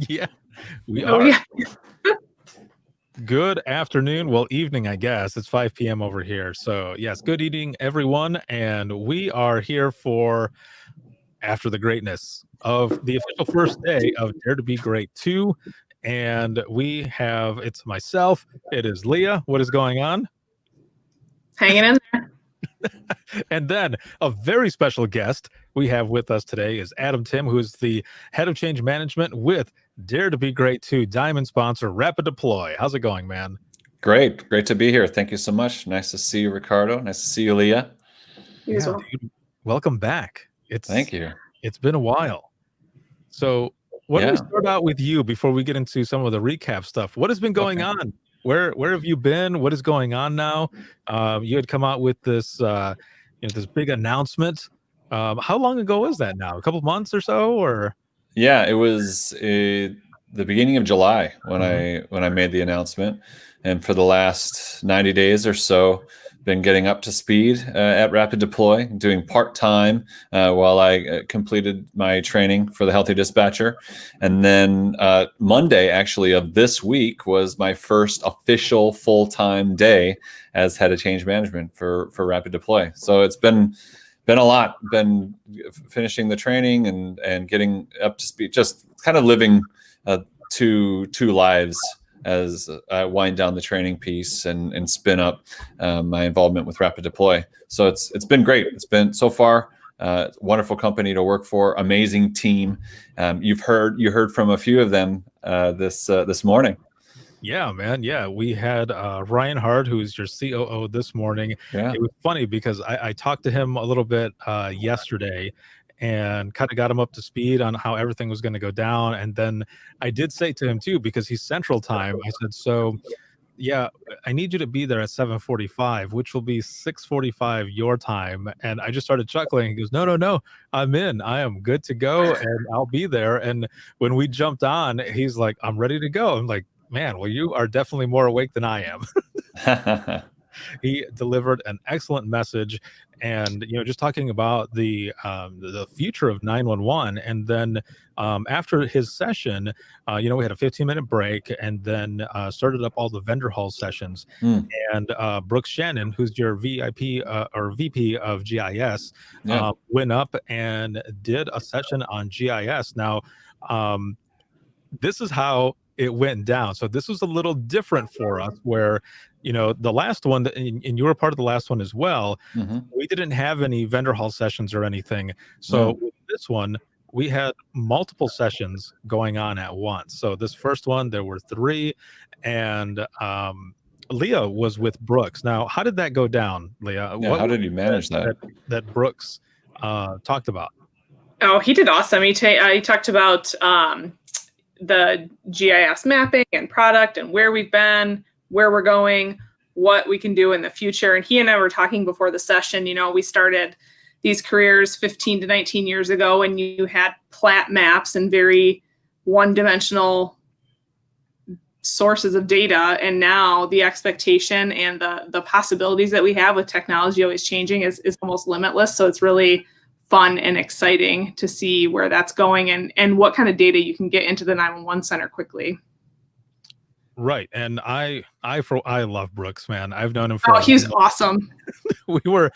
Yeah, we Oh, are. yeah. Good afternoon. Well, evening, I guess. It's 5 p.m. over here. So, yes, good evening, everyone. And we are here for After the Greatness of the official first day of Dare to Be Great 2. And it's myself, it is Leah. What is going on? Hanging in there. And then a very special guest we have with us today is Adam Tim, who is the head of change management with Dare to Be Great 2 Diamond sponsor Rapid Deploy. How's it going, man? Great to be here. Thank you so much. Nice to see you, Ricardo. Nice to see you, Leah. You as well. Dude, welcome back. Thank you. It's been a while. So why don't we start out with you before we get into some of the recap stuff? What has been going on? Where have you been? What is going on now? You had come out with this this big announcement. How long ago was that now? A couple months or so, or? Yeah, it was the beginning of July when I made the announcement, and for the last 90 days or so, been getting up to speed at Rapid Deploy, doing part-time while I completed my training for the Healthy Dispatcher. And then Monday, actually, of this week was my first official full-time day as head of change management for Rapid Deploy. So it's been a lot. Been finishing the training and getting up to speed, just kind of living two lives as I wind down the training piece and spin up my involvement with Rapid Deploy. So it's been great. It's been so far wonderful company to work for, amazing team. You heard from a few of them this morning. Yeah, man. Yeah, we had Ryan Hard, who's your COO, this morning. Yeah. It was funny because I talked to him a little bit yesterday and kind of got him up to speed on how everything was going to go down. And then I did say to him too, because he's Central Time, I said, so yeah, I need you to be there at 7:45, which will be 6:45 your time. And I just started chuckling. He goes, no, I'm in. I am good to go, and I'll be there. And when we jumped on, he's like, I'm ready to go. I'm like, man, well, you are definitely more awake than I am. He delivered an excellent message, and just talking about the future of 911. And then after his session, we had a 15-minute break, and then started up all the vendor hall sessions. And Brooks Shannon, who's your VIP or VP of GIS, went up and did a session on GIS. Now, this is how it went down. So this was a little different for us, where the last one, and you were part of the last one as well, we didn't have any vendor hall sessions or anything. So with this one, we had multiple sessions going on at once. So this first one, there were 3, and Leah was with Brooks. Now, how did that go down, Leah? How did you manage that Brooks talked about? Oh, he did awesome. He talked about the GIS mapping and product and where we've been, where we're going, what we can do in the future. And he and I were talking before the session. We started these careers 15 to 19 years ago, and you had plat maps and very one-dimensional sources of data. And now the expectation and the possibilities that we have with technology always changing is almost limitless. So it's really fun and exciting to see where that's going and what kind of data you can get into the 911 center quickly. Right. And I love Brooks, man. I've known him for he's awesome. we were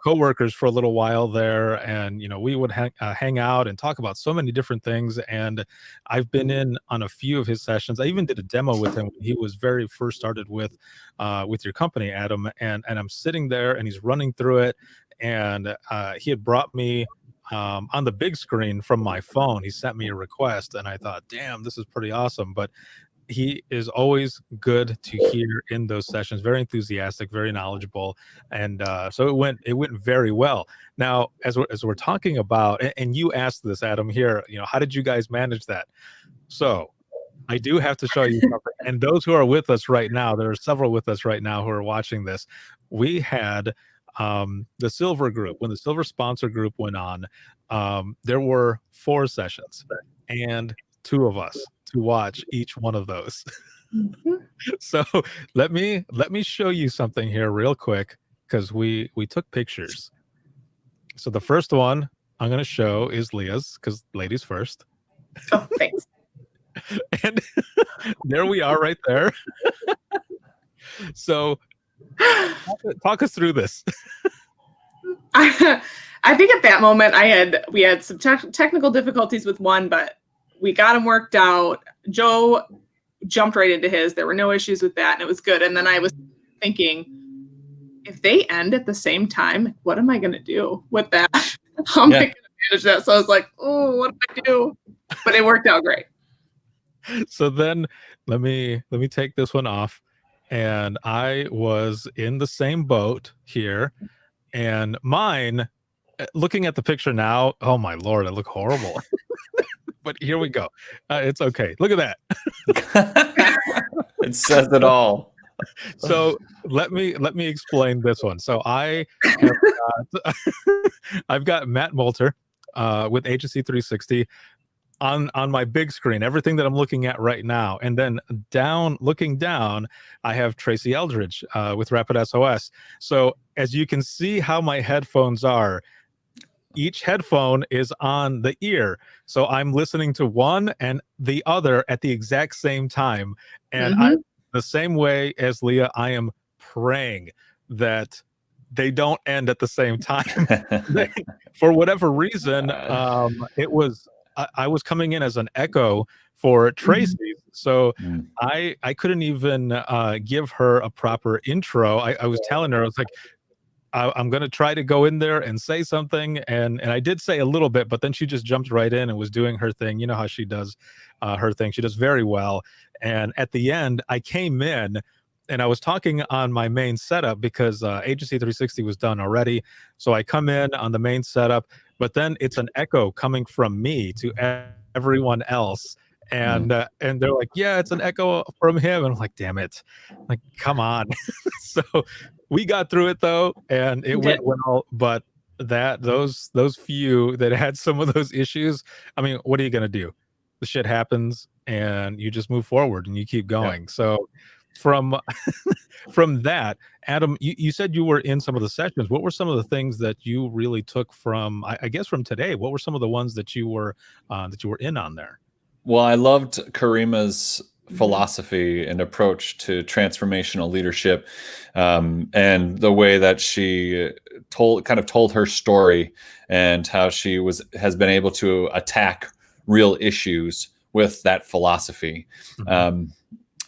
co-workers for a little while there, and we would hang out and talk about so many different things. And I've been in on a few of his sessions. I even did a demo with him when he was very first started with your company, Adam, and I'm sitting there and he's running through it, and he had brought me on the big screen from my phone. He sent me a request, and I thought, damn, this is pretty awesome. But he is always good to hear in those sessions, very enthusiastic, very knowledgeable. And so it went very well. Now, as we're talking about, and you asked this, Adam, here, how did you guys manage that? So I do have to show you something. And those who are with us right now, there are several with us right now who are watching this. We had the Silver group. When the Silver sponsor group went on, there were 4 sessions and 2 of us to watch each one of those. So let me show you something here real quick, because we took pictures. So the first one I'm going to show is Leah's, because ladies first. Oh, thanks. And there we are right there. So talk us through this. I think at that moment we had some technical difficulties with one, but we got them worked out. Joe jumped right into his. There were no issues with that, and it was good. And then I was thinking, if they end at the same time, what am I going to do with that? How am I going to manage that? So I was like, oh, what do I do? But it worked out great. So then let me take this one off. And I was in the same boat here, and mine, looking at the picture now, oh my Lord, I look horrible. But here we go. It's okay. Look at that. It says it all. So let me explain this one. So I have I've got Matt Moulter with Agency 360 on my big screen, everything that I'm looking at right now. And then looking down, I have Tracy Eldridge with Rapid SOS. So as you can see how my headphones are, each headphone is on the ear. So I'm listening to one and the other at the exact same time. And I, the same way as Leah, I am praying that they don't end at the same time. For whatever reason, I was coming in as an echo for Tracy. So I couldn't even give her a proper intro. I was telling her, I was like, I'm going to try to go in there and say something. And I did say a little bit, but then she just jumped right in and was doing her thing. You know how she does her thing. She does very well. And at the end, I came in and I was talking on my main setup because Agency 360 was done already. So I come in on the main setup, but then it's an echo coming from me to everyone else. And they're like, yeah, it's an echo from him. And I'm like, damn it. I'm like, come on. So we got through it though, and it went well. But those few that had some of those issues, I mean, what are you gonna do? The shit happens, and you just move forward and you keep going. So from that, Adam, you said you were in some of the sessions. What were some of the things that you really took from, I guess, from today? What were some of the ones that you were in on there? Well, I loved Karima's philosophy and approach to transformational leadership, and the way that she told her story and how she has been able to attack real issues with that philosophy.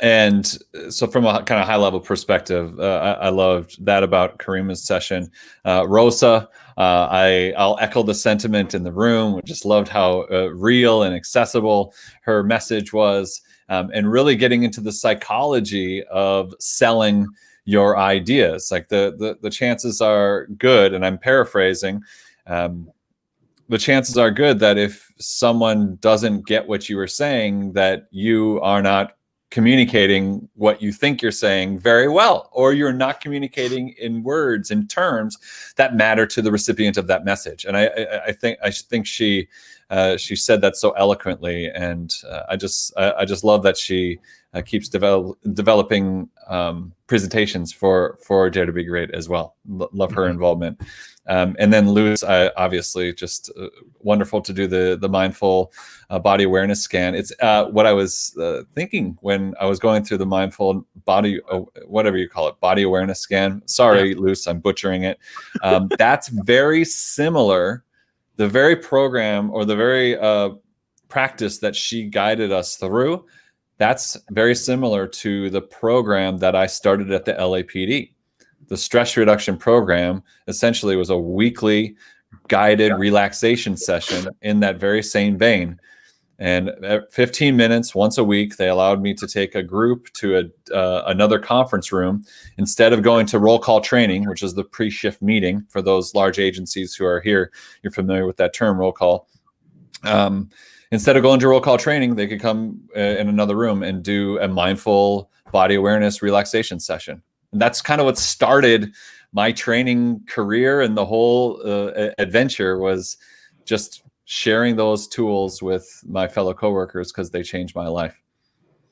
And so from a kind of high level perspective, I loved that about Karima's session. Rosa, I'll echo the sentiment in the room. Just loved how real and accessible her message was, and really getting into the psychology of selling your ideas. Like the chances are good, and I'm paraphrasing, the chances are good that if someone doesn't get what you were saying, that you are not communicating what you think you're saying very well, or you're not communicating in words and terms that matter to the recipient of that message. And I think she said that so eloquently, and I just love that she keeps developing presentations for Dare to Be Great as well. Love her involvement. And then Luz, obviously just wonderful to do the mindful body awareness scan. It's what I was thinking when I was going through the mindful body, whatever you call it, body awareness scan. Sorry, Luz, I'm butchering it. That's very similar. The very program or the very practice that she guided us through, that's very similar to the program that I started at the LAPD. The stress reduction program essentially was a weekly guided relaxation session in that very same vein. And at 15 minutes once a week, they allowed me to take a group to another conference room. Instead of going to roll call training, which is the pre-shift meeting for those large agencies who are here, you're familiar with that term, roll call. Instead of going to roll call training, they could come in another room and do a mindful body awareness relaxation session. And that's kind of what started my training career, and the whole adventure was just sharing those tools with my fellow coworkers because they changed my life.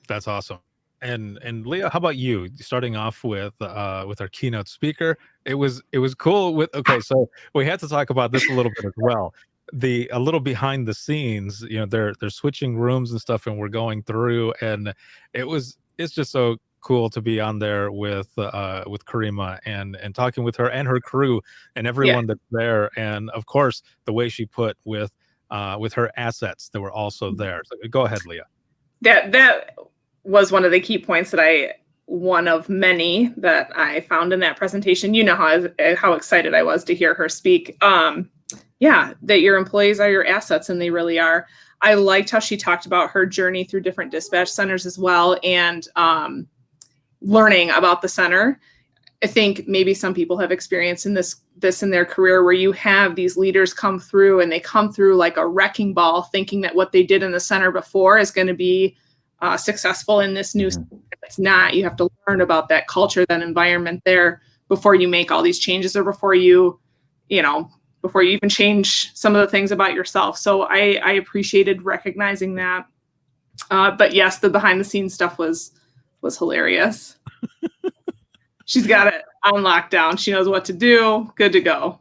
That's awesome. And Leah, how about you? Starting off with our keynote speaker, it was cool. So we had to talk about this a little bit as well. the a little behind the scenes, they're switching rooms and stuff, and we're going through, and it's just so cool to be on there with Karima and talking with her and her crew and everyone that's there, and of course the way she put with her assets that were also there. So go ahead, Leah. That was one of the key points one of many that I found in that presentation. You know how excited I was to hear her speak. Yeah, that your employees are your assets, and they really are. I liked how she talked about her journey through different dispatch centers as well, and learning about the center. I think maybe some people have experienced this in their career, where you have these leaders come through, and they come through like a wrecking ball, thinking that what they did in the center before is going to be successful in this new. It's not. You have to learn about that culture, that environment there, before you make all these changes, or before you even change some of the things about yourself. So I appreciated recognizing that. But yes, the behind the scenes stuff was hilarious. She's got it on lockdown. She knows what to do. Good to go.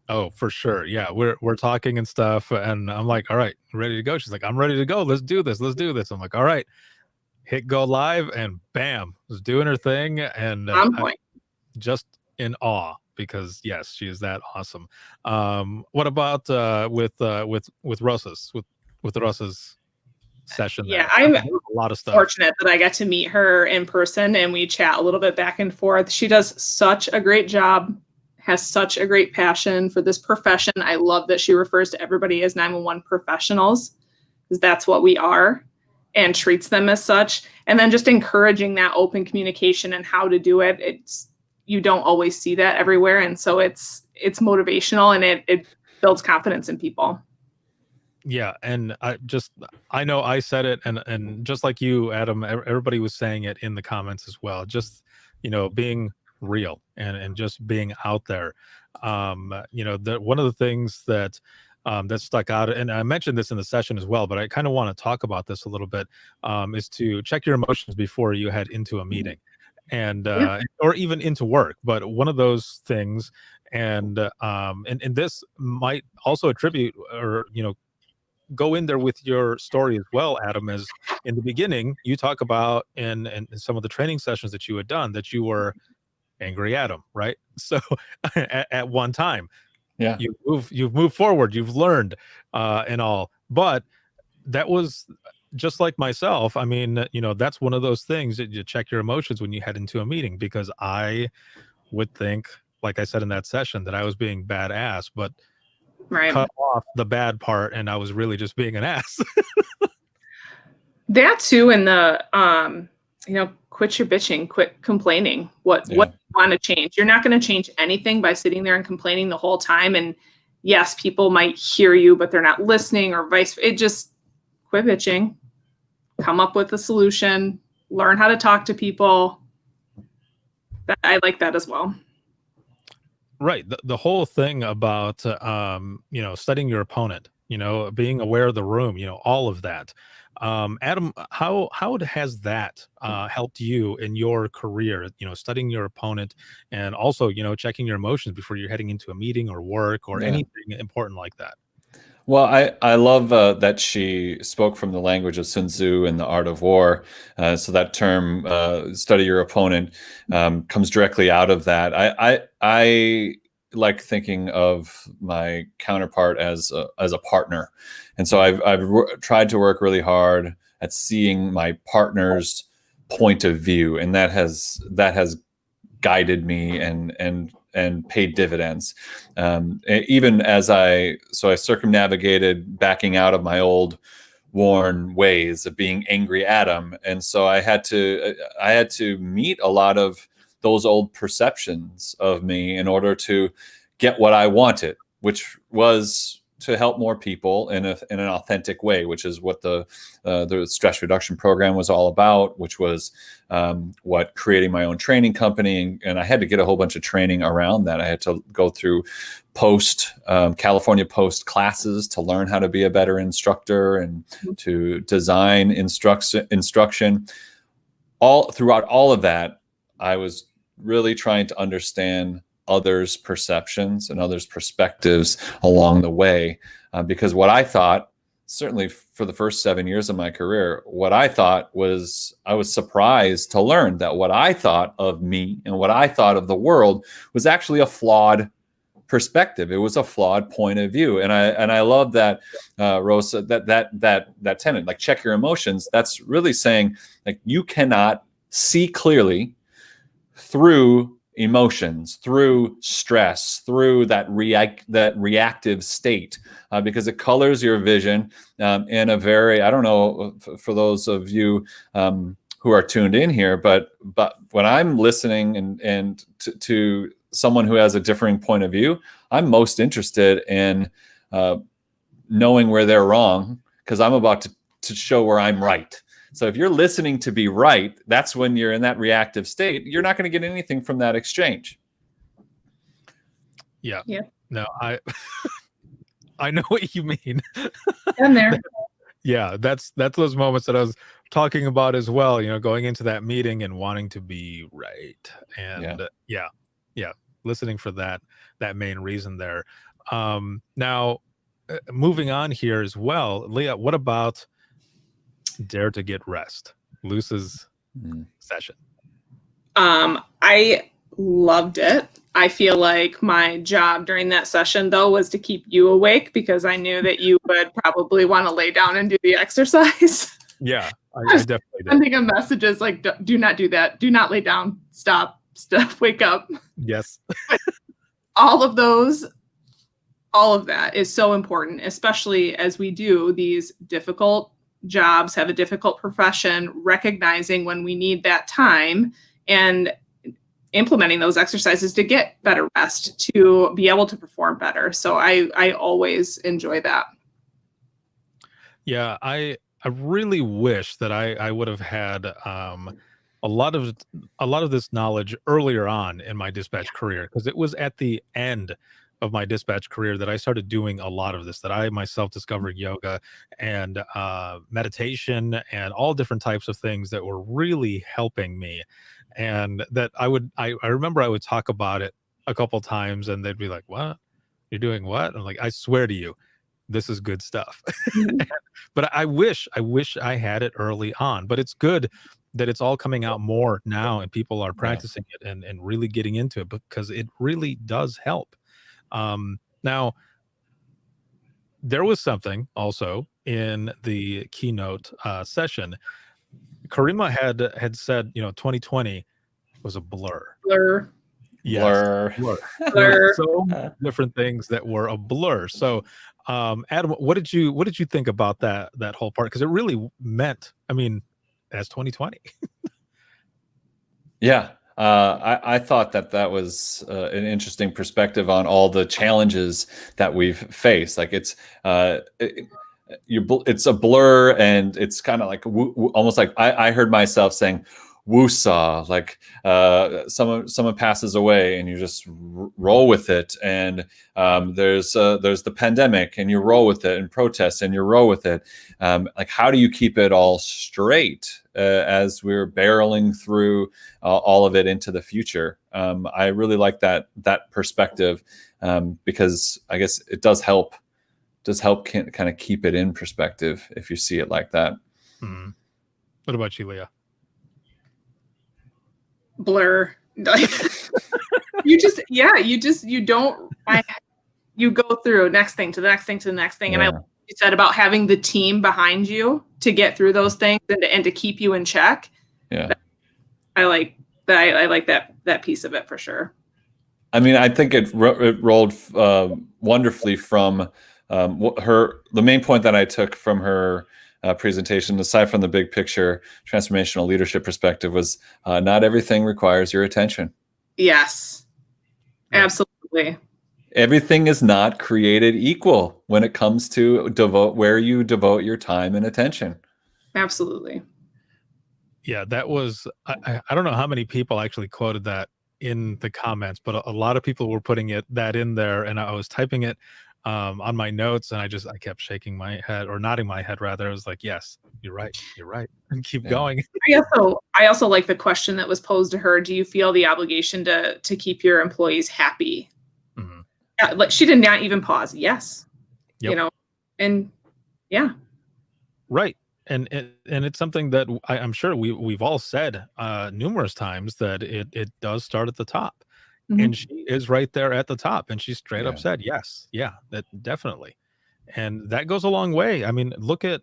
Oh, for sure. Yeah, we're talking and stuff, and I'm like, all right, ready to go. She's like, I'm ready to go. Let's do this. I'm like, all right, hit go live, and bam, was doing her thing, and On point. just in awe, because yes, she is that awesome. What about with Rosas, with Rosas session there? Yeah, I'm a lot of stuff. Fortunate that I got to meet her in person, and we chat a little bit back and forth. She does such a great job, has such a great passion for this profession. I love that she refers to everybody as 911 professionals, because that's what we are, and treats them as such. And then just encouraging that open communication and how to do it. You don't always see that everywhere, and so it's motivational, and it builds confidence in people. Yeah, and I know I said it, and just like you, Adam, everybody was saying it in the comments as well. Just being real and just being out there. One of the things that stuck out, and I mentioned this in the session as well, but I kind of want to talk about this a little bit, is to check your emotions before you head into a meeting, and or even into work. But one of those things, and this might also attribute, or go in there with your story as well, Adam, is in the beginning you talk about in some of the training sessions that you had done, that you were angry Adam, right? So at one time, yeah, you've moved forward, you've learned and all, but that was just like myself. I mean, that's one of those things that you check your emotions when you head into a meeting, because I would think, like I said in that session, that I was being badass, but right, cut off the bad part, and I was really just being an ass. That too, and the quit your bitching, quit complaining. What you want to change? You're not going to change anything by sitting there and complaining the whole time. And yes, people might hear you, but they're not listening, or vice. It just quit bitching, come up with a solution, learn how to talk to people. I like that as well. Right. The whole thing about, studying your opponent, being aware of the room, all of that. Adam, how has that helped you in your career, studying your opponent, and also, checking your emotions before you're heading into a meeting or work or anything important like that? Well, I love that she spoke from the language of Sun Tzu and the art of war. So that term, study your opponent, comes directly out of that. I like thinking of my counterpart as a partner. And so I've tried to work really hard at seeing my partner's point of view, and that has guided me and paid dividends. Even as I circumnavigated backing out of my old worn ways of being angry Adam. And so I had to meet a lot of those old perceptions of me in order to get what I wanted, which was to help more people in an authentic way, which is what the stress reduction program was all about, which was what creating my own training company. And I had to get a whole bunch of training around that. I had to go through California Post classes to learn how to be a better instructor and to design instruction. Throughout all of that, I was really trying to understand others' perceptions and others' perspectives along the way. Because what I thought, certainly for the first 7 years of my career, what I thought was, I was surprised to learn that what I thought of me and what I thought of the world was actually a flawed perspective. It was a flawed point of view. And I love that, Rosa, that tenet, like check your emotions. That's really saying, like, you cannot see clearly through emotions, through stress, through that reactive state, because it colors your vision in a very, I don't know, for those of you who are tuned in here, but when I'm listening and to someone who has a differing point of view, I'm most interested in knowing where they're wrong, because I'm about to show where I'm right. So if you're listening to be right, that's when you're in that reactive state. You're not going to get anything from that exchange. Yeah. Yeah. No, I know what you mean. I'm there. Yeah, that's those moments that I was talking about as well, going into that meeting and wanting to be right. And yeah, listening for that main reason there. Now, moving on here as well, Leah, what about Dare to Get Rest, Luce's session? I loved it. I feel like my job during that session, though, was to keep you awake, because I knew that you would probably want to lay down and do the exercise. Yeah, I definitely did. Sending a messages like, do not do that. Do not lay down. Stop, wake up. Yes. All of that is so important, especially as we do these difficult jobs, have a difficult profession, recognizing when we need that time and implementing those exercises to get better rest, to be able to perform better. So I always enjoy that. Yeah, I really wish that I would have had a lot of this knowledge earlier on in my dispatch career, because it was at the end of my dispatch career that I started doing a lot of this, that I myself discovered yoga and meditation and all different types of things that were really helping me. And that I remember I would talk about it a couple times and they'd be like, "What? You're doing what?" I'm like, "I swear to you, this is good stuff." But I wish I had it early on. But it's good that it's all coming out more now and people are practicing it and really getting into it, because it really does help. Now, there was something also in the keynote session. Karima had said, 2020 was a blur. Blur. Yes, Blur. blur. There Blur. were so many different things that were a blur. So, Adam, what did you think about that whole part? Because it really meant, as 2020. Yeah. I thought that was an interesting perspective on all the challenges that we've faced. Like it's a blur, and it's kind of like almost like I heard myself saying woosah, like someone passes away and you just roll with it, and there's the pandemic and you roll with it, and protests and you roll with it. Like, how do you keep it all straight as we're barreling through all of it into the future? I really like that perspective, because I guess it does help kind of keep it in perspective if you see it like that. What about you, Leah? Blur. You go through next thing to the next thing to the next thing. And I like you said about having the team behind you to get through those things and to keep you in check. Yeah. I like that. I like that piece of it for sure. I think it rolled wonderfully from the main point that I took from her presentation, aside from the big picture transformational leadership perspective, was not everything requires your attention. Yes, absolutely. Everything is not created equal when it comes to where you devote your time and attention. Absolutely. Yeah, that was, I don't know how many people actually quoted that in the comments, but a lot of people were putting that in there, and I was typing it on my notes, and I kept shaking my head, or nodding my head rather. I was like, yes, you're right, and keep going. I also like the question that was posed to her. Do you feel the obligation to keep your employees happy? Mhm. Like, she did not even pause. Yes. Yep. And yeah. Right. And it's something that I'm sure we've all said numerous times, that it does start at the top. Mhm. And she is right there at the top, and she straight up Yeah. said, yes, yeah, that definitely. And that goes a long way. I mean, look at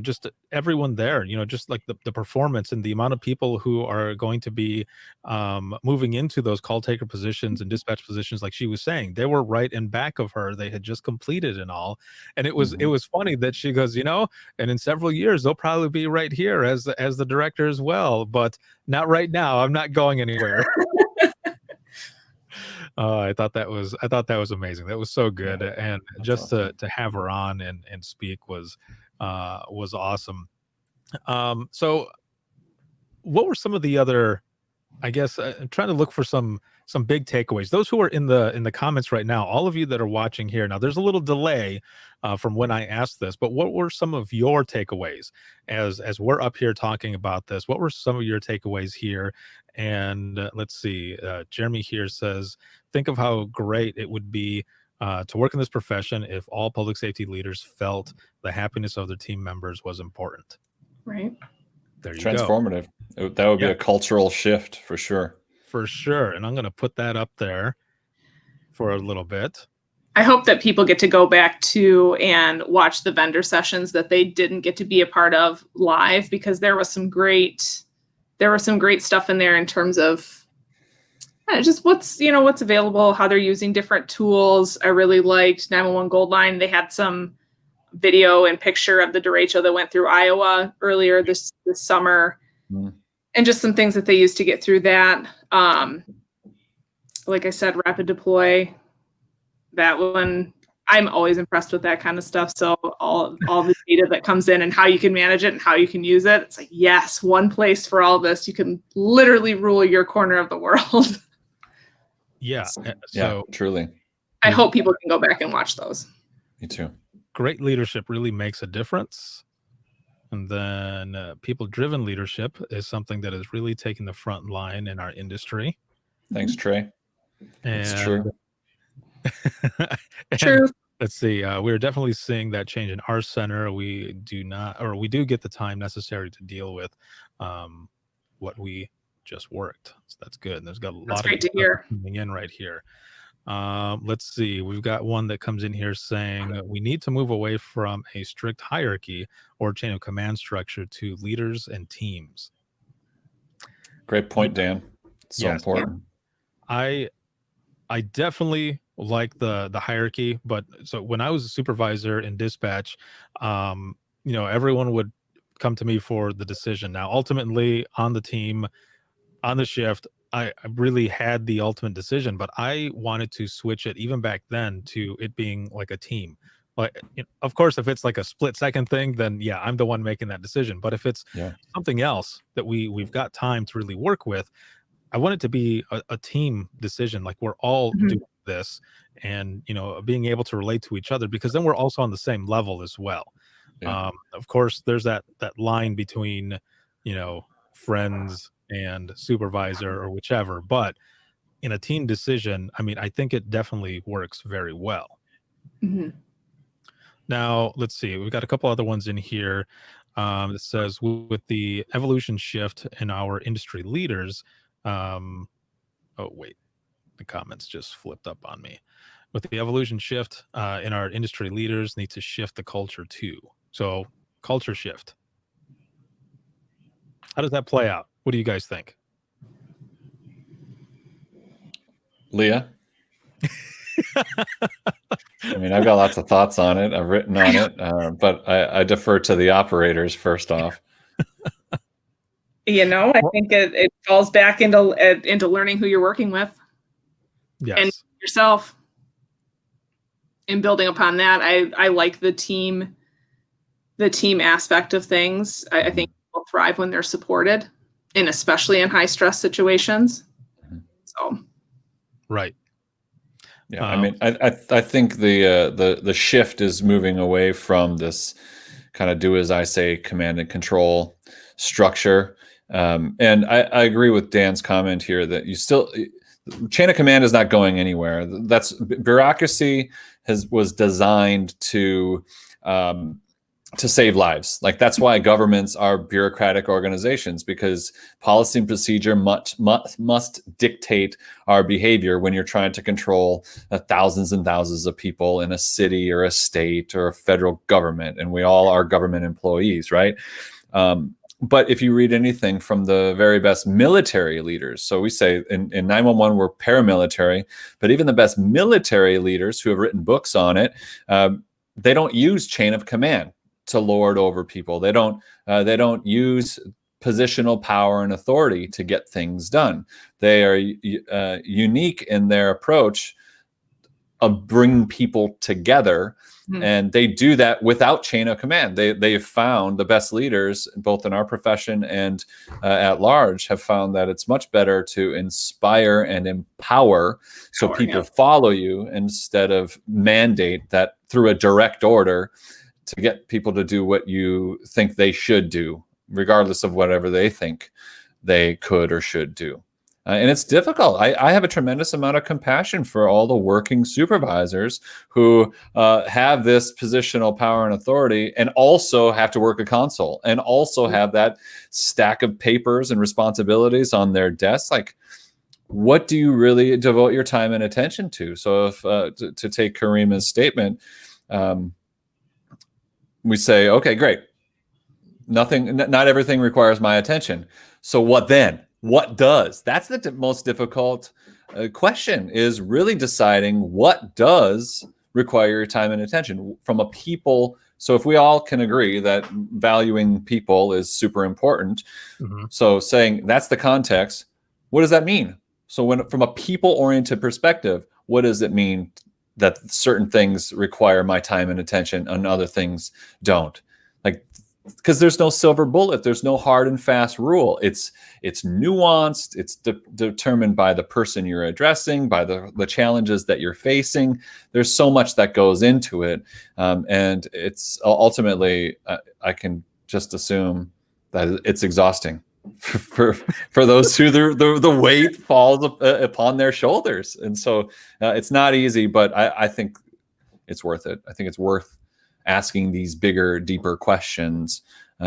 just everyone there, just like the performance and the amount of people who are going to be moving into those call taker positions and dispatch positions. Like she was saying, they were right in back of her. They had just completed and all. And it was funny that she goes, and in several years they'll probably be right here as the director as well, but not right now. I'm not going anywhere. I thought that was amazing. That was so good. Yeah, And that's just awesome. to have her on and speak was awesome. So what were some of the other, I guess, I'm trying to look for some big takeaways. Those who are in the comments right now, all of you that are watching here now, there's a little delay from when I asked this, but what were some of your takeaways as we're up here talking about this? What were some of your takeaways here? And let's see, Jeremy here says, think of how great it would be to work in this profession if all public safety leaders felt the happiness of their team members was important. Right. There you go. Transformative. That would be Yeah. a cultural shift for sure. For sure. And I'm going to put that up there for a little bit. I hope that people get to go back to and watch the vendor sessions that they didn't get to be a part of live, because there was some great stuff in there in terms of just what's available, how they're using different tools. I really liked 911 Gold Line. They had some video and picture of the derecho that went through Iowa earlier this summer, and just some things that they used to get through that. Like I said, rapid deploy, that one, I'm always impressed with that kind of stuff. So all the data that comes in and how you can manage it and how you can use it, it's like, yes, one place for all this. You can literally rule your corner of the world. Yeah. Yeah, truly. I hope people can go back and watch those. Me too. Great leadership really makes a difference. And then people-driven leadership is something that is really taking the front line in our industry. Thanks, Trey. That's true. True. Let's see. We're definitely seeing that change in our center. We do get the time necessary to deal with what we just worked. So that's good. And there's got a lot great of to hear. coming in right here. Let's see. We've got one that comes in here saying we need to move away from a strict hierarchy or chain of command structure to leaders and teams. Great point, Dan. So Yes. important. I definitely like the hierarchy, but so when I was a supervisor in dispatch, everyone would come to me for the decision. Now, ultimately, on the team, on the shift, I really had the ultimate decision, but I wanted to switch it even back then to it being like a team. Like, of course, if it's like a split second thing, then yeah, I'm the one making that decision. But if it's something else that we've got time to really work with, I want it to be a team decision. Like we're all doing this, and being able to relate to each other, because then we're also on the same level as well. Yeah. Of course, there's that line between friends and supervisor or whichever, but in a team decision, I mean, I think it definitely works very well. Now, let's see. We've got a couple other ones in here that says, with the evolution shift in our industry leaders, oh, wait, the comments just flipped up on me. With the evolution shift in our industry leaders need to shift the culture too. So culture shift. How does that play out? What do you guys think? Leah? I mean, I've got lots of thoughts on it. I've written on it, but I defer to the operators first off. I think it falls back into learning who you're working with. Yes. And yourself. And building upon that, I like the team aspect of things. I think people thrive when they're supported, and especially in high stress situations. So. Right. Yeah, I mean, I think the shift is moving away from this kind of do as I say command and control structure. And I agree with Dan's comment here that you still chain of command is not going anywhere. That's bureaucracy was designed to save lives. Like that's why governments are bureaucratic organizations, because policy and procedure must dictate our behavior when you're trying to control thousands and thousands of people in a city or a state or a federal government. And we all are government employees, right? But if you read anything from the very best military leaders, so we say in 911 we're paramilitary, but even the best military leaders who have written books on it, they don't use chain of command to lord over people. They don't use positional power and authority to get things done. They are unique in their approach of bringing people together. And they do that without chain of command. They've found, the best leaders, both in our profession and at large, have found that it's much better to inspire and empower so people follow you instead of mandate that through a direct order to get people to do what you think they should do, regardless of whatever they think they could or should do. And it's difficult. I have a tremendous amount of compassion for all the working supervisors who have this positional power and authority and also have to work a console and also have that stack of papers and responsibilities on their desk. Like, what do you really devote your time and attention to? So if to take Karima's statement, we say, okay, great. Not everything requires my attention. So what then? What does? That's the most difficult question, is really deciding what does require your time and attention from a people. So if we all can agree that valuing people is super important, so saying that's the context, what does that mean? So when from a people-oriented perspective, what does it mean that certain things require my time and attention and other things don't? Like, because there's no silver bullet, there's no hard and fast rule. It's nuanced. It's determined by the person you're addressing, by the challenges that you're facing. There's so much that goes into it, and it's ultimately I can just assume that it's exhausting for those who the weight falls upon their shoulders, and so it's not easy. But I think it's worth it. I think it's worth asking these bigger, deeper questions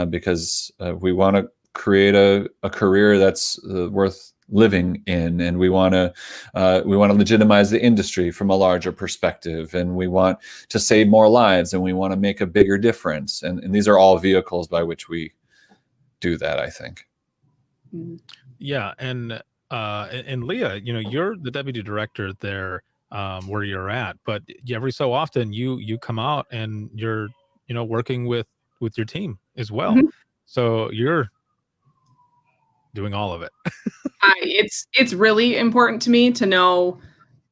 because we want to create a career that's worth living in, and we want to legitimize the industry from a larger perspective, and we want to save more lives, and we want to make a bigger difference, and these are all vehicles by which we do that, I think. Yeah, and Leah, you're the deputy director there, where you're at, but every so often you come out and you're working with your team as well. So you're doing all of it. It's really important to me to know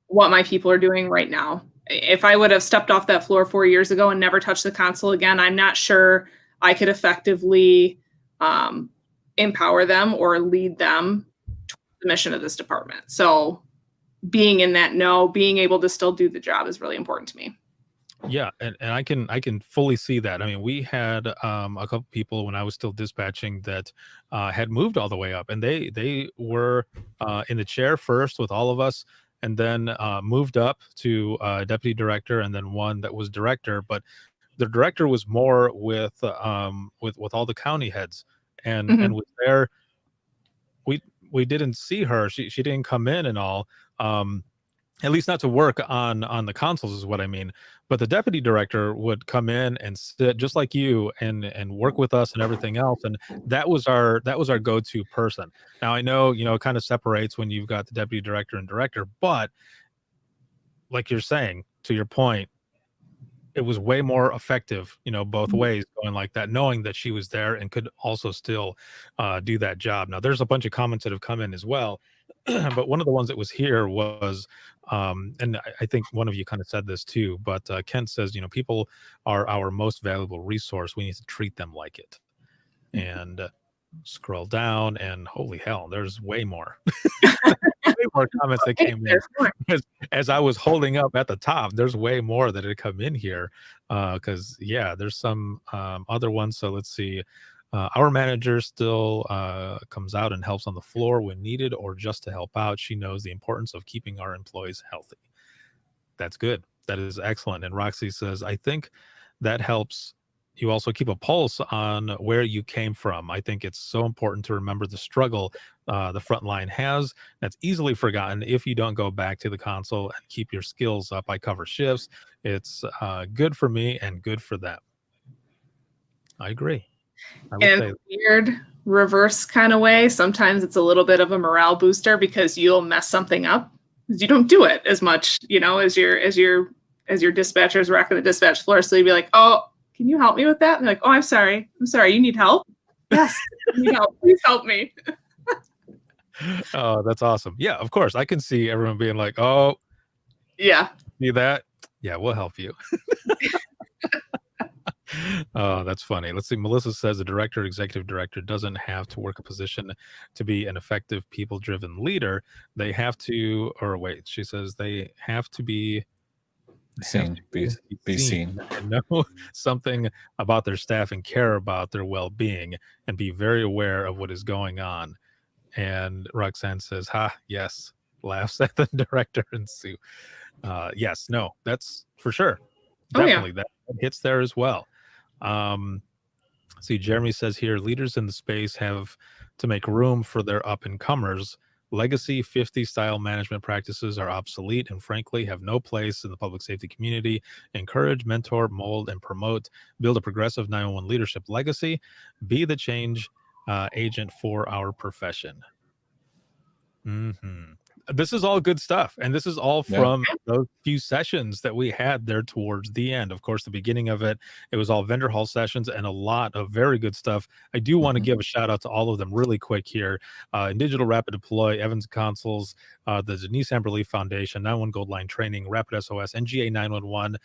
what my people are doing right now. If I would have stepped off that floor 4 years ago and never touched the console again, I'm not sure I could effectively empower them or lead them to the mission of this department. So being in that know, being able to still do the job is really important to me. Yeah, and I can fully see that. I mean, we had a couple people when I was still dispatching that had moved all the way up, and they were in the chair first with all of us, and then moved up to deputy director, and then one that was director. But the director was more with all the county heads, and was there. We didn't see her. She didn't come in and all. At least not to work on the consoles is what I mean. But the deputy director would come in and sit just like you and work with us and everything else. And that was our go-to person. Now I know, it kind of separates when you've got the deputy director and director, but like you're saying, to your point, it was way more effective, both ways going like that, knowing that she was there and could also still do that job. Now there's a bunch of comments that have come in as well. But one of the ones that was here was, and I think one of you kind of said this too, but Kent says, people are our most valuable resource. We need to treat them like it. And scroll down, and holy hell, there's way more. Way more comments that came in. There's more. As I was holding up at the top, there's way more that had come in here. Because there's some other ones. So let's see. Our manager still comes out and helps on the floor when needed or just to help out. She knows the importance of keeping our employees healthy. That's good. That is excellent. And Roxy says, I think that helps you also keep a pulse on where you came from. I think it's so important to remember the struggle the front line has. That's easily forgotten if you don't go back to the console and keep your skills up. I cover shifts. It's good for me and good for them. I agree. In a weird reverse kind of way, sometimes it's a little bit of a morale booster because you'll mess something up because you don't do it as much, as your dispatchers rocking the dispatch floor. So you'd be like, oh, can you help me with that? And they're like, oh, I'm sorry. You need help? Yes, I need help. Please help me. Oh, that's awesome. Yeah, of course. I can see everyone being like, oh, yeah, see that? Yeah, we'll help you. Oh, that's funny. Let's see. Melissa says the executive director doesn't have to work a position to be an effective people-driven leader. They have to, she says they have to be seen, be seen, and know something about their staff and care about their well-being and be very aware of what is going on. And Roxanne says, yes, laughs at the director and Sue. Yes, no, that's for sure. Definitely. That hits there as well. See, Jeremy says here, leaders in the space have to make room for their up-and-comers. Legacy 50 style management practices are obsolete and frankly have no place in the public safety community. Encourage, mentor, mold, and promote. Build a progressive 911 leadership legacy. Be the change agent for our profession. This is all good stuff. And this is all from those few sessions that we had there towards the end. Of course, the beginning of it was all vendor hall sessions and a lot of very good stuff. I do want to give a shout out to all of them really quick here. In Digital Rapid Deploy, Evans Consoles, the Denise Amberleaf Foundation, 911 Gold Line Training, Rapid SOS, NGA 911,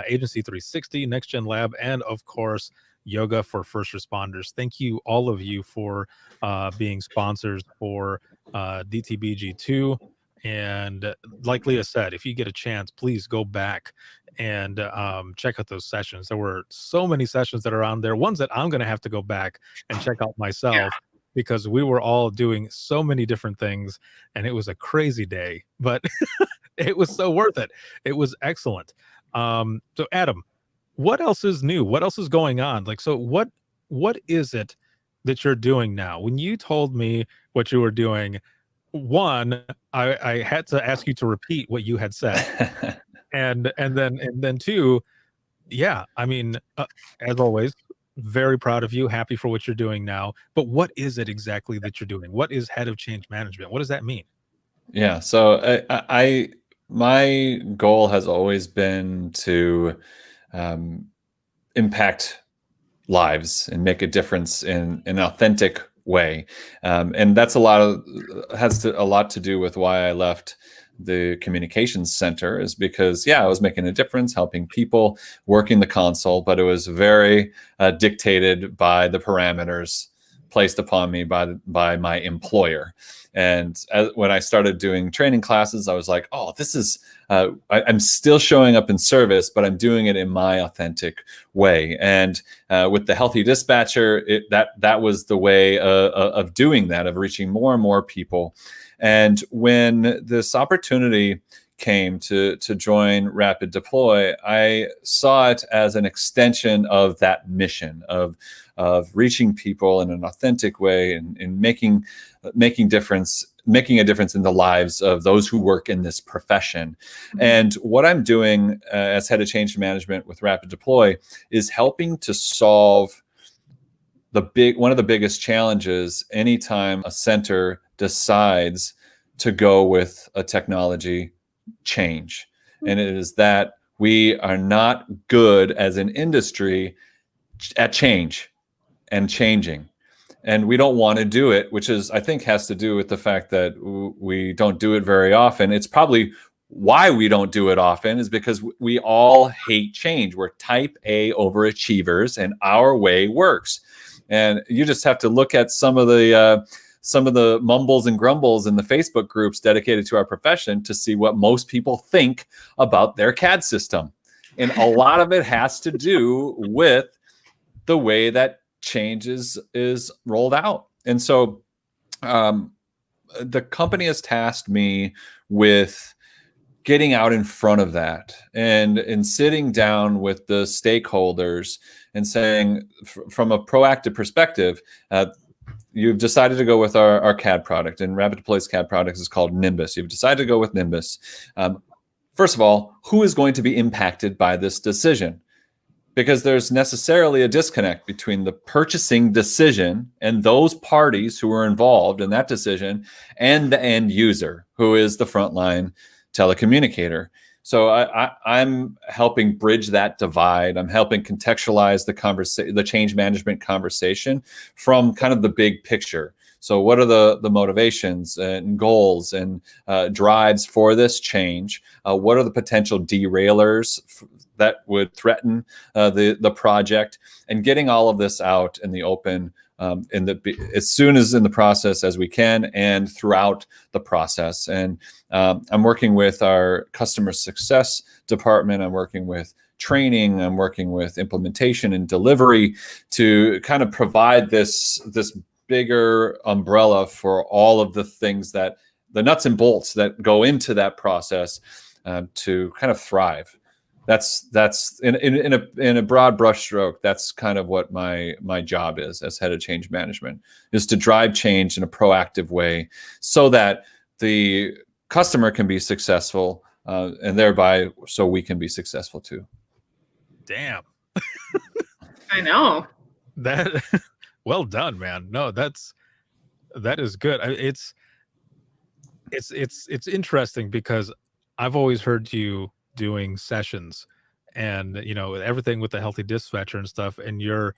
Agency 360, Next Gen Lab, and of course, Yoga for First Responders. Thank you, all of you, for being sponsors for DTBG2. And like Leah said, if you get a chance, please go back and check out those sessions. There were so many sessions that are on there, ones that I'm going to have to go back and check out myself because we were all doing so many different things and it was a crazy day, but it was so worth it. It was excellent. So Adam, what else is new? What else is going on? So what is it that you're doing now? When you told me what you were doing, one, I had to ask you to repeat what you had said, and then two, I mean, as always, very proud of you, happy for what you're doing now. But what is it exactly that you're doing? What is head of change management? What does that mean? Yeah, so my goal has always been to impact lives and make a difference in an authentic way, and that's has a lot to do with why I left the communications center, is because I was making a difference, helping people, working the console, but it was very dictated by the parameters placed upon me by my employer. And when I started doing training classes, I was like, oh, this is, I'm still showing up in service, but I'm doing it in my authentic way. And with the Healthy Dispatcher, that was the way of doing that, of reaching more and more people. And when this opportunity came to join Rapid Deploy, I saw it as an extension of that mission of reaching people in an authentic way and making a difference in the lives of those who work in this profession. And what I'm doing as head of change management with Rapid Deploy is helping to solve one of the biggest challenges anytime a center decides to go with a technology change. And it is that we are not good as an industry at change and changing. And we don't want to do it, which I think has to do with the fact that we don't do it very often. It's probably why we don't do it often, is because we all hate change. We're type A overachievers and our way works. And you just have to look at some of the mumbles and grumbles in the Facebook groups dedicated to our profession to see what most people think about their CAD system. And a lot of it has to do with the way that change is rolled out. And so the company has tasked me with getting out in front of that and sitting down with the stakeholders and saying, from a proactive perspective, you've decided to go with our CAD product, and Rapid Deploy's CAD product is called Nimbus. You've decided to go with Nimbus. First of all, who is going to be impacted by this decision? Because there's necessarily a disconnect between the purchasing decision and those parties who are involved in that decision and the end user, who is the frontline telecommunicator. So I'm helping bridge that divide. I'm helping contextualize the change management conversation from kind of the big picture. So what are the motivations and goals and drives for this change? What are the potential derailers that would threaten the project? And getting all of this out in the open as soon as in the process as we can, and throughout the process. And I'm working with our customer success department. I'm working with training. I'm working with implementation and delivery to kind of provide this bigger umbrella for all of the things that the nuts and bolts that go into that process to kind of thrive. That's in a broad brushstroke. That's kind of what my job is as head of change management, is to drive change in a proactive way so that the customer can be successful, and thereby so we can be successful too. Damn. I know. That well done, man. No, that is good. It's interesting because I've always heard you doing sessions and everything with the healthy dispatcher and stuff, and you're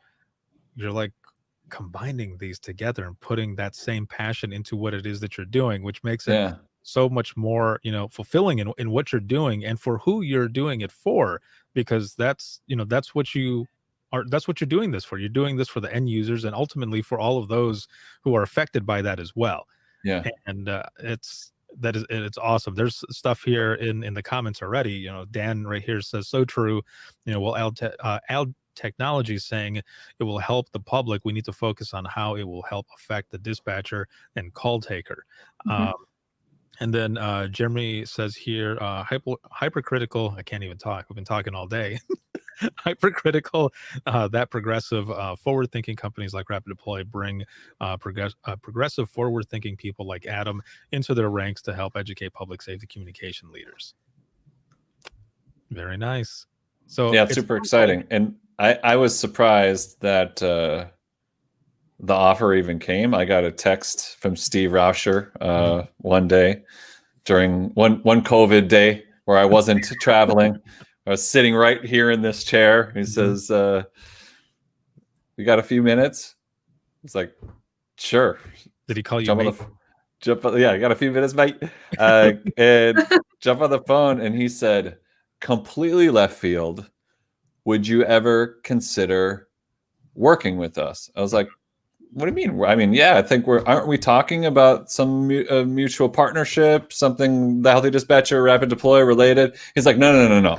like combining these together and putting that same passion into what it is that you're doing, which makes it so much more fulfilling in what you're doing and for who you're doing it for, because that's what you're doing this for. You're doing this for the end users and ultimately for all of those who are affected by that as well. And it's awesome. There's stuff here in the comments already. Dan right here says, so true. Well, Al Technology is saying it will help the public. We need to focus on how it will help affect the dispatcher and call taker. And then Jeremy says here, hypercritical. I can't even talk. We've been talking all day. Hypercritical that progressive forward-thinking companies like Rapid Deploy bring progressive forward-thinking people like Adam into their ranks to help educate public safety communication leaders. Very nice. So yeah, it's super exciting. And I was surprised that the offer even came. I got a text from Steve Rauscher one day during one COVID day where I wasn't traveling. I was sitting right here in this chair. He says, "You got a few minutes?" It's like, "Sure." Did he call you mate? Yeah, I got a few minutes, mate. And jump on the phone, and he said, completely left field, would you ever consider working with us? I was like, what do you mean? I mean, yeah, I think aren't we talking about some mutual partnership, something the Healthy Dispatcher, Rapid Deploy related? He's like, no.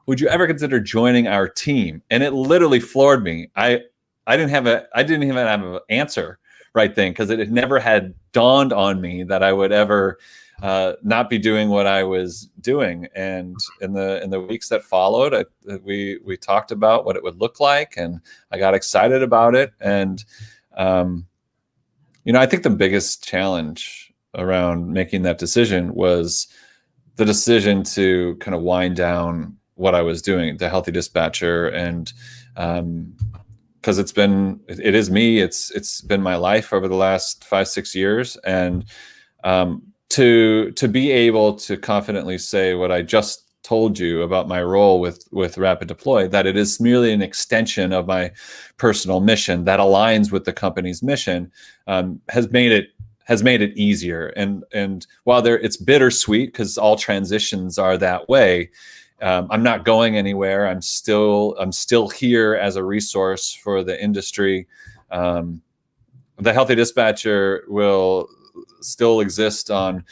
Would you ever consider joining our team? And it literally floored me. I didn't even have an answer right then, because it never had dawned on me that I would ever not be doing what I was doing. And in the weeks that followed, we talked about what it would look like, and I got excited about it. And I think the biggest challenge around making that decision was the decision to kind of wind down what I was doing, the Healthy Dispatcher, and because it is me. It's been my life over the last 5-6 years, and to be able to confidently say what I just told you about my role with Rapid Deploy, that it is merely an extension of my personal mission that aligns with the company's mission, has made it easier. And while it's bittersweet, because all transitions are that way, I'm not going anywhere. I'm still here as a resource for the industry, The Healthy Dispatcher will still exist on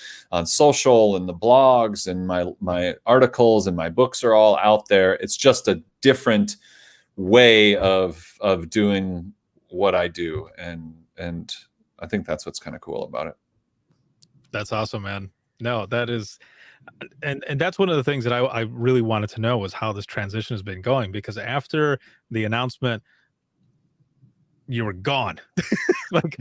social and the blogs, and my articles and my books are all out there. It's just a different way of doing what I do, and I think that's what's kind of cool about it. That's awesome, man. No, that is, and that's one of the things that I really wanted to know was how this transition has been going, because after the announcement, you were gone. Like,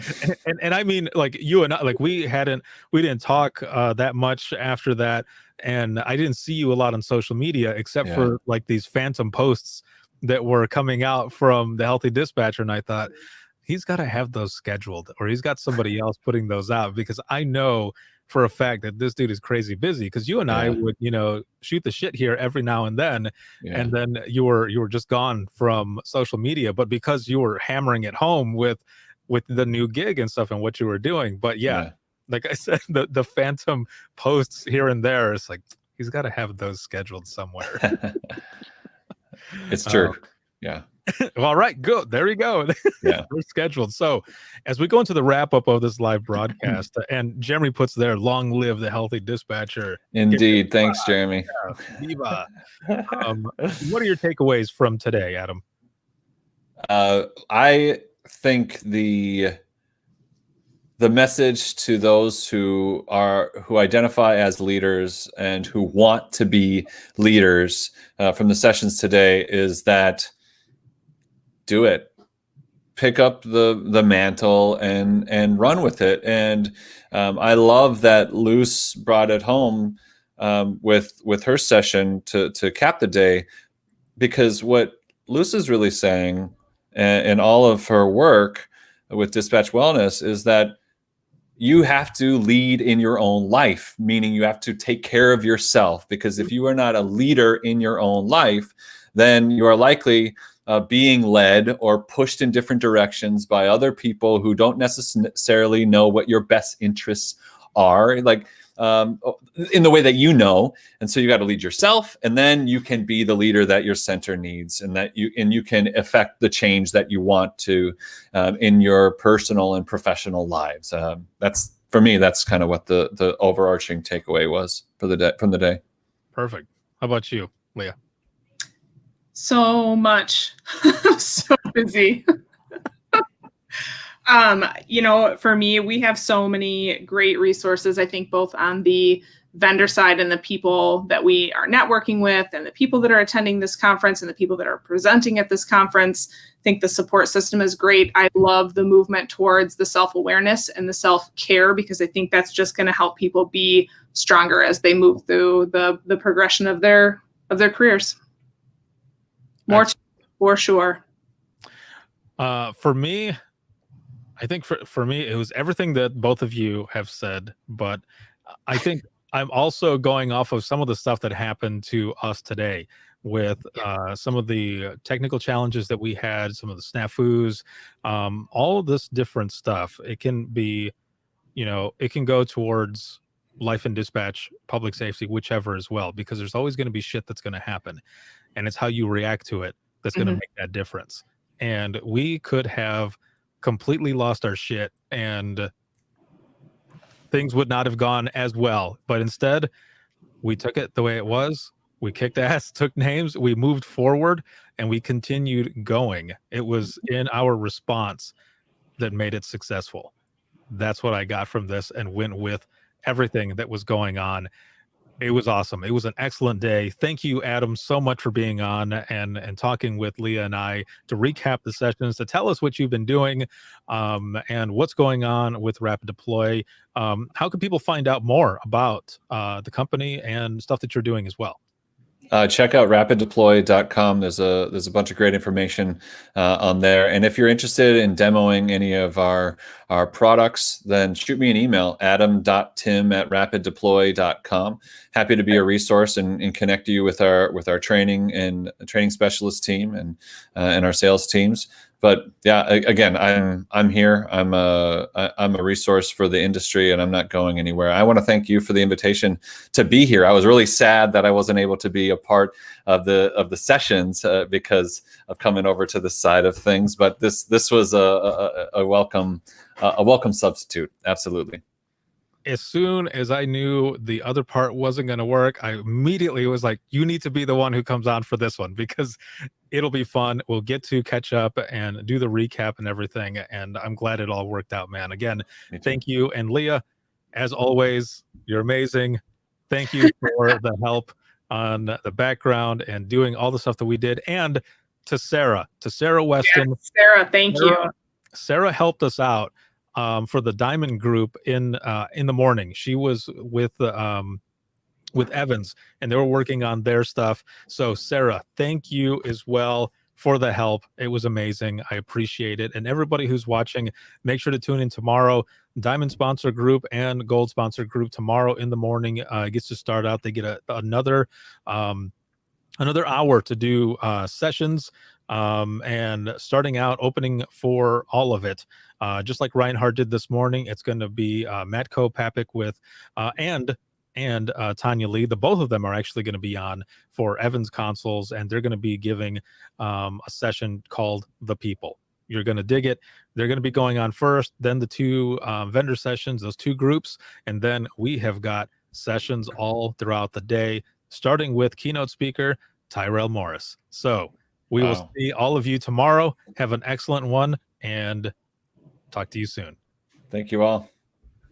and I mean, like, you and I, like, we didn't talk that much after that, and I didn't see you a lot on social media except for like these phantom posts that were coming out from the Healthy Dispatcher, and I thought, he's got to have those scheduled, or he's got somebody else putting those out, because I know for a fact that this dude is crazy busy, because you and I would, shoot the shit here every now and then. And then you were just gone from social media, but because you were hammering it home with the new gig and stuff and what you were doing. But like I said, the phantom posts here and there, it's like, he's got to have those scheduled somewhere. It's true. Yeah. Well, all right, good. There you go. Yeah. We're scheduled. So as we go into the wrap up of this live broadcast, and Jeremy puts there, long live the Healthy Dispatcher. Indeed. Thanks, Jeremy. Viva. What are your takeaways from today, Adam? I think the message to those who identify as leaders and who want to be leaders from the sessions today is that do it. Pick up the mantle and run with it. And I love that Luce brought it home with her session to cap the day, because what Luce is really saying in all of her work with Dispatch Wellness is that you have to lead in your own life, meaning you have to take care of yourself, because if you are not a leader in your own life, then you are likely being led or pushed in different directions by other people who don't necessarily know what your best interests are, like in the way that you know. And so you got to lead yourself, and then you can be the leader that your center needs, and that you can affect the change that you want to in your personal and professional lives. That's, for me, that's kind of what the overarching takeaway was for the day, from the day. Perfect. How about you, Leah? So much. So busy. For me, we have so many great resources, I think, both on the vendor side and the people that we are networking with, and the people that are attending this conference, and the people that are presenting at this conference. I think the support system is great. I love the movement towards the self-awareness and the self-care, because I think that's just going to help people be stronger as they move through the progression of their careers. More for sure. For me, I think for me, it was everything that both of you have said, but I think I'm also going off of some of the stuff that happened to us today with some of the technical challenges that we had, some of the snafus, all of this different stuff. It can be, it can go towards life and dispatch, public safety, whichever as well, because there's always going to be shit that's going to happen. And it's how you react to it that's going to make that difference. And we could have completely lost our shit, and things would not have gone as well. But instead, we took it the way it was. We kicked ass, took names, we moved forward, and we continued going. It was in our response that made it successful. That's what I got from this, and went with everything that was going on. It was awesome. It was an excellent day. Thank you, Adam, so much for being on and talking with Leah and I to recap the sessions, to tell us what you've been doing and what's going on with Rapid Deploy. How can people find out more about the company and stuff that you're doing as well? Check out rapiddeploy.com. There's a bunch of great information on there. And if you're interested in demoing any of our products, then shoot me an email, adam.tim@rapiddeploy.com. Happy to be a resource and connect you with our training and training specialist team and our sales teams. But yeah, again, I'm here. I'm a resource for the industry, and I'm not going anywhere. I want to thank you for the invitation to be here. I was really sad that I wasn't able to be a part of the sessions because of coming over to this side of things. But this was a welcome substitute. Absolutely. As soon as I knew the other part wasn't going to work, I immediately was like, you need to be the one who comes on for this one, because it'll be fun. We'll get to catch up and do the recap and everything. And I'm glad it all worked out, man. Again, thank you. And Leah, as always, you're amazing. Thank you for the help on the background and doing all the stuff that we did. And to Sarah Weston. Yeah, Sarah, thank you. Sarah helped us out for the Diamond Group in the morning. She was with Evans, and they were working on their stuff. So Sarah, thank you as well for the help. It was amazing. I appreciate it. And everybody who's watching, make sure to tune in tomorrow. Diamond Sponsor Group and Gold Sponsor Group tomorrow in the morning gets to start out. They get another hour to do sessions, and starting out opening for all of it, just like Reinhardt did this morning. It's going to be Matko Papik with and Tanya Lee. The both of them are actually going to be on for Evans Consoles, and they're going to be giving a session called The People. You're going to dig it. They're going to be going on first, then the two vendor sessions, those two groups, and then we have got sessions all throughout the day, starting with keynote speaker Tyrell Morris. So we will see all of you tomorrow. Have an excellent one, and talk to you soon. Thank you all.